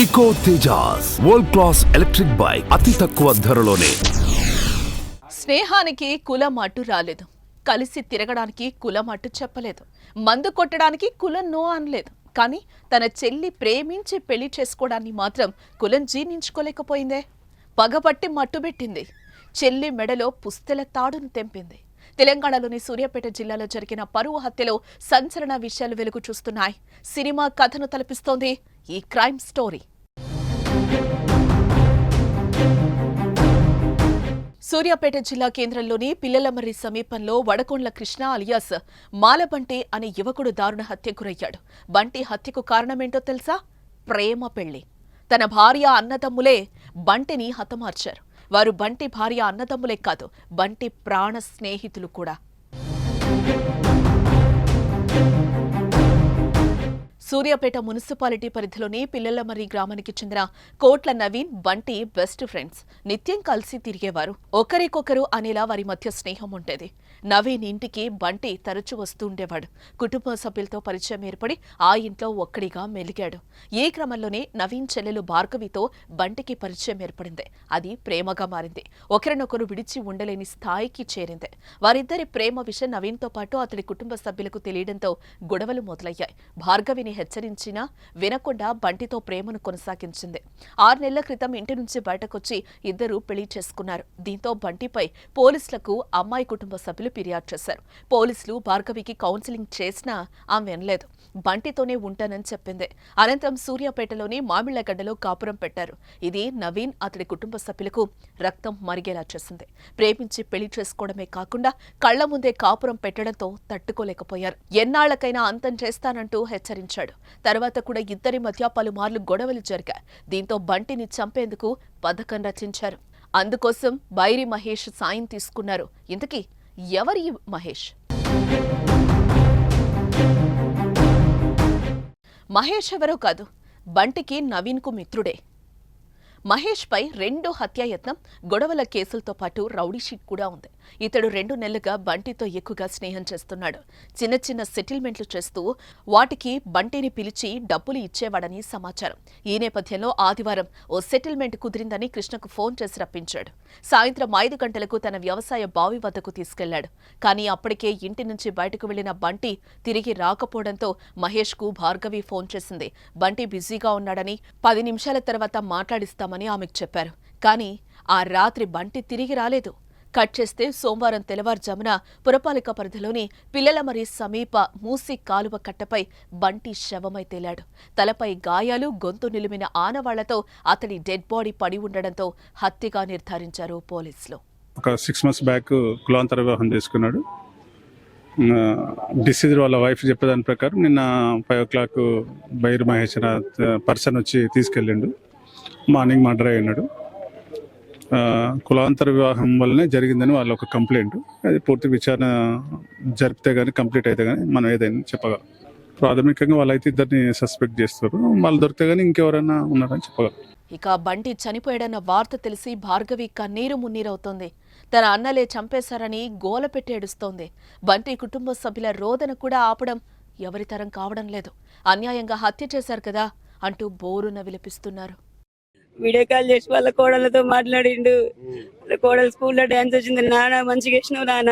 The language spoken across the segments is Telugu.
Eco Tejas world class electric bike అతి తక్కువ ధరలోనే. స్నేహానికి కులం అడ్డు రాలేదు, కలిసి తిరగడానికి కులం అడ్డు చెప్పలేదు, మందు కొట్టడానికి కులం నో అనలేదు. కానీ తన చెల్లి ప్రేమించి పెళ్లి చేసుకోవడాన్ని మాత్రం కులం జీర్ణించుకోలేకపోయిందే. పగబట్టి మట్టుబెట్టింది. చెల్లి మెడలో పుస్తెల తాడును తెంపింది. తెలంగాణలోని సూర్యాపేట జిల్లాలో జరిగిన పరువు హత్యలో సంచలన విషయాలు వెలుగు చూస్తున్నాయి. సినిమా కథను తలపిస్తోంది ఈ క్రైమ్ స్టోరీ. సూర్యాపేట జిల్లా కేంద్రంలోని పిల్లలమర్రి సమీపంలో వడకొండ్ల కృష్ణ అలియాస్ మాలబంటి అనే యువకుడు దారుణ హత్యకు గురయ్యాడు. బంటి హత్యకు కారణమేంటో తెలుసా? ప్రేమ పెళ్లి. తన భార్య అన్నదమ్ములే బంటిని హతమార్చారు. వారు బంటి భార్య అన్నదమ్ములే కాదు, బంటి ప్రాణ స్నేహితులు కూడా. సూర్యాపేట మున్సిపాలిటీ పరిధిలోని పిల్లలమర్రి గ్రామానికి చెందిన కోట్ల నవీన్, బంటి బెస్ట్ ఫ్రెండ్స్. నిత్యం కలిసి తిరిగేవారు. ఒకరికొకరు అనేలా వారి మధ్య స్నేహం ఉండేది. నవీన్ ఇంటికి బంటి తరచూ వస్తూ ఉండేవాడు. కుటుంబ సభ్యులతో పరిచయం ఏర్పడి ఆ ఇంట్లో ఒక్కడిగా మెలిగాడు. ఈ క్రమంలోనే నవీన్ చెల్లెలు భార్గవితో బంటికి పరిచయం ఏర్పడింది. అది ప్రేమగా మారింది. ఒకరినొకరు విడిచి ఉండలేని స్థాయికి చేరింది. వారిద్దరి ప్రేమ విషయం నవీన్తో పాటు అతడి కుటుంబ సభ్యులకు తెలియడంతో గొడవలు మొదలయ్యాయి. భార్గవిని హెచ్చరించినా వినకుండా బంటితో ప్రేమను కొనసాగించింది. 6 నెలల క్రితం ఇంటి నుంచి బయటకొచ్చి ఇద్దరు పెళ్లి చేసుకున్నారు. దీంతో బంటిపై పోలీసులకు అమ్మాయి కుటుంబ సభ్యులు ఫిర్యాదు చేశారు. పోలీసులు భార్గవికి కౌన్సిలింగ్ చేసినా ఆమె వినలేదు. బంటితోనే ఉంటానని చెప్పింది. అనంతరం సూర్యాపేటలోని మామిళ్లగడ్డలో కాపురం పెట్టారు. ఇది నవీన్, అతడి కుటుంబ సభ్యులకు రక్తం మరిగేలా చేసింది. ప్రేమించి పెళ్లి చేసుకోవడమే కాకుండా కళ్ల ముందే కాపురం పెట్టడంతో తట్టుకోలేకపోయారు. ఎన్నాళ్లకైనా అంతం చేస్తానంటూ హెచ్చరించాడు. తర్వాత కూడా ఇద్దరి మధ్య పలుమార్లు గొడవలు జరిగాయి. దీంతో బంటిని చంపేందుకు పథకం రచించారు. అందుకోసం బైరి మహేష్ సాయం తీసుకున్నారు. ఇంతకీ ఎవరి మహేష్? మహేష్ ఎవరో కాదు, బంటికి నవీన్కు మిత్రుడే. మహేష్ పై 2 హత్యాయత్నం, గొడవల కేసులతో పాటు రౌడీ షీట్ కూడా ఉంది. ఇతడు 2 నెలలుగా బంటితో ఎక్కువగా స్నేహం చేస్తున్నాడు. చిన్న చిన్న సెటిల్మెంట్లు చేస్తూ వాటికి బంటిని పిలిచి డబ్బులు ఇచ్చేవాడని సమాచారం. ఈ నేపథ్యంలో ఆదివారం ఓ సెటిల్మెంట్ కుదిరిందని కృష్ణకు ఫోన్ చేసి రప్పించాడు. సాయంత్రం 5 గంటలకు తన వ్యవసాయ బావి వద్దకు తీసుకెళ్లాడు. కానీ అప్పటికే ఇంటి నుంచి బయటకు వెళ్లిన బంటి తిరిగి రాకపోవడంతో మహేష్కు భార్గవి ఫోన్ చేసింది. బంటి బిజీగా ఉన్నాడని 10 నిమిషాల తర్వాత మాట్లాడిస్తామని ఆమెకు చెప్పారు. కానీ ఆ రాత్రి బంటి తిరిగి రాలేదు. కట్ చేస్తే సోమవారం తెల్లవారుజామున పురపాలిక పరిధిలోని పిల్లలమర్రి సమీప మూసి కాలువ కట్టపై బంటి శవమై తేలాడు. తలపై గాయాలు, గొంతు నిలిమిన ఆనవాళ్లతో అతడి డెడ్ బాడీ పడి ఉండడంతో హత్యగా నిర్ధారించారు పోలీసులు. ఒక 6 months బ్యాక్ కులాంతర వివాహం చేసుకున్నాడు. డిసీజ్ వాళ్ళ వైఫ్ చెప్పేదాని ప్రకారం నిన్న 5 o'clock బైరు మహేష్ పర్సన్ వచ్చి తీసుకెళ్ళిండు. మార్నింగ్ మర్డర్ అయినాడు. కులాంతర వివాహం వల్లనే జరిగిందని వాళ్ళ ఒక కంప్లైంట్. అది పూర్తి విచారణ జరిపితే కానీ, కంప్లీట్ అయితే కానీ మనం ఏదైనా చెప్పగలం. ప్రాథమికంగా వాళ్ళైతే ఇద్దరిని సస్పెక్ట్ చేస్తారు. వాళ్ళు దొరికితే కానీ ఇంకెవరైనా ఉన్నారని చెప్పగలం. ఇక బంటి చనిపోయాడన్న వార్త తెలిసి భార్గవి కన్నీరు మున్నీరవుతోంది. తన అన్నలే చంపేశారని గోల పెట్టి ఏడుస్తోంది. బంటి కుటుంబ సభ్యుల రోదన కూడా ఆపడం ఎవరి తరం కావడం లేదు. అన్యాయంగా హత్య చేశారు కదా అంటూ బోరున విలపిస్తున్నారు. వీడియో కాల్ చేసి వాళ్ళ కోడలతో మాట్లాడిండు. వాళ్ళ కోడలు స్కూల్లో డాన్స్ వచ్చింది. నాన్న మంచిగా వేసినావు, నాన్న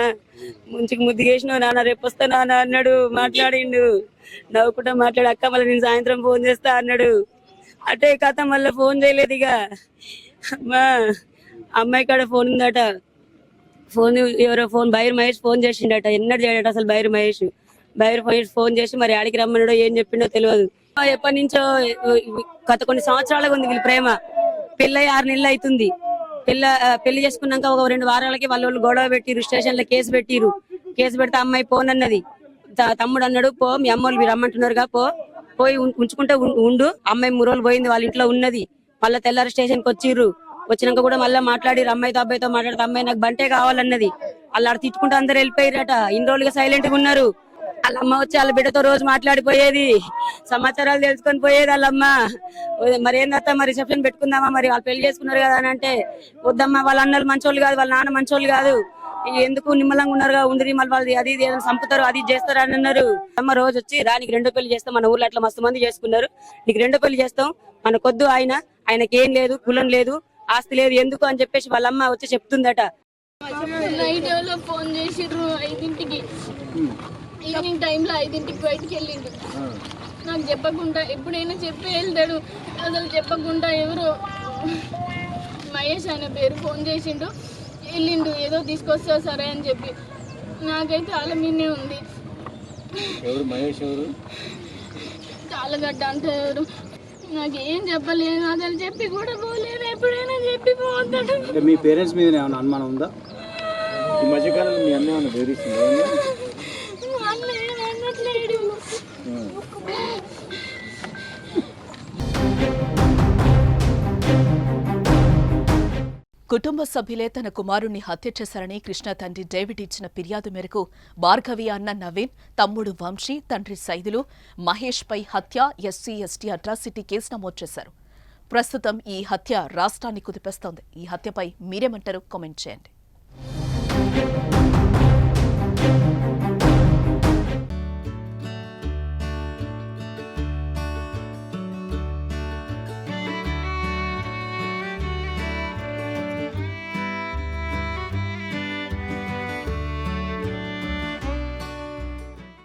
మంచిగా ముద్దుగా వేసినావు, నాన్న రేపు వస్తా నాన్న అన్నాడు. మాట్లాడిండు, నవ్వుకుంటా మాట్లాడి అక్క మళ్ళీ నేను సాయంత్రం ఫోన్ చేస్తా అన్నాడు. అటే కథ మళ్ళీ ఫోన్ చేయలేదు. ఇక అమ్మా అమ్మాయి కాడ ఫోన్ ఉందట. ఫోన్ ఎవరో ఫోన్ బైర్ మహేష్ ఫోన్ చేసిండట. ఎన్నడూ చేయడట అసలు బైర్ మహేష్. ఫోన్ చేసి మరి ఆడికి రమ్మన్నాడో ఏం చెప్పిండో తెలియదు. ఎప్పటి నుంచో గత కొన్ని సంవత్సరాలుగా ఉంది వీళ్ళ ప్రేమ. పెళ్ళై 6 నెలలు అవుతుంది. పెళ్లి చేసుకున్నాక ఒక 2 వారాలకి వాళ్ళు గొడవ పెట్టిరు. స్టేషన్ లో కేసు పెట్టిరు. కేసు పెడితే అమ్మాయి పోనన్నది. తమ్ముడు అన్నాడు, పో మీ అమ్మోళ్ళు రమ్మంటున్నారుగా, పోయి ఉంచుకుంటే ఉండు. అమ్మాయి 3 రోజులు పోయింది, వాళ్ళ ఇంట్లో ఉన్నది. మళ్ళీ తెల్లారి స్టేషన్ కి వచ్చిర్రు. వచ్చినాక కూడా మళ్ళీ మాట్లాడిరు. అమ్మాయితో అబ్బాయితో మాట్లాడితే అమ్మాయి నాకు బంటే కావాలన్నది. వాళ్ళు తిట్టుకుంటూ అందరు వెళ్ళిపోయారట. ఇన్ని రోజులుగా సైలెంట్ గా ఉన్నారు. వాళ్ళ అమ్మ వచ్చి వాళ్ళ బిడ్డతో రోజు మాట్లాడిపోయేది, సమాచారాలు తెలుసుకొని పోయేది వాళ్ళమ్మ. మరి ఏందత్తా మరి రిసెప్షన్ పెట్టుకుందామా, మరి వాళ్ళు పెళ్లి చేసుకున్నారు కదా అని అంటే, వద్దమ్మా వాళ్ళ అన్నలు మంచోళ్ళు కాదు, వాళ్ళ నాన్న మంచోళ్ళు కాదు, ఎందుకు నిమ్మలంగా ఉన్నారుగా ఉండి మళ్ళీ వాళ్ళు అది ఇది చంపుతారు, అది చేస్తారు అని అన్నారు. అమ్మ రోజు వచ్చి నీకు 2 పెళ్లి చేస్తాం, మన ఊర్లో అట్లా మస్తు మంది చేసుకున్నారు, నీకు 2 పెళ్లి చేస్తాం, మనకొద్దు ఆయనకి ఏం లేదు, కులం లేదు, ఆస్తి లేదు, ఎందుకు అని చెప్పేసి వాళ్ళ అమ్మ వచ్చి చెప్తుందట. నైట్ లో ఫోన్ చేసిర్రు 5ంటికి, ఈవినింగ్ టైంలో 5ంటికి బయటికి వెళ్ళిండు. నాకు చెప్పకుండా ఎప్పుడైనా చెప్పి వెళ్తాడు, అసలు చెప్పకుండా ఎవరో మహేష్ అనే పేరు ఫోన్ చేసిండు, వెళ్ళిండు ఏదో తీసుకొస్తా సరే అని చెప్పి. నాకైతే వాళ్ళ మీదే ఉంది. ఎవరు మహేష్ ఎవరు? చాలగడ్డ అంటే ఎవరు నాకేం చెప్పలేదు, అసలు చెప్పి కూడా పోలేదు. ఎప్పుడైనా చెప్పి పోతాడు. మీ పేరెంట్స్ మీద ఏమైనా అనుమానం ఉందా? ఈ మధ్యకాలంలో మీ అన్న ఏమైనా బెదిరిస్తుందా? అన్న ఏం అనట్లేడు. కుటుంబ సభ్యులే తన కుమారుణ్ణి హత్య చేశారని కృష్ణ తండ్రి డేవిడ్ ఇచ్చిన ఫిర్యాదు మేరకు భార్గవి అన్న నవీన్, తమ్ముడు వంశీ, తండ్రి సైదులు మహేష్పై హత్య, ఎస్సీ ఎస్టీ అట్రాసిటీ కేసు నమోదు చేశారు. ప్రస్తుతం ఈ హత్య రాష్ట్రాన్ని కుదిపేస్తోంది. ఈ హత్యపై మీరేమంటారు? కామెంట్ చేయండి.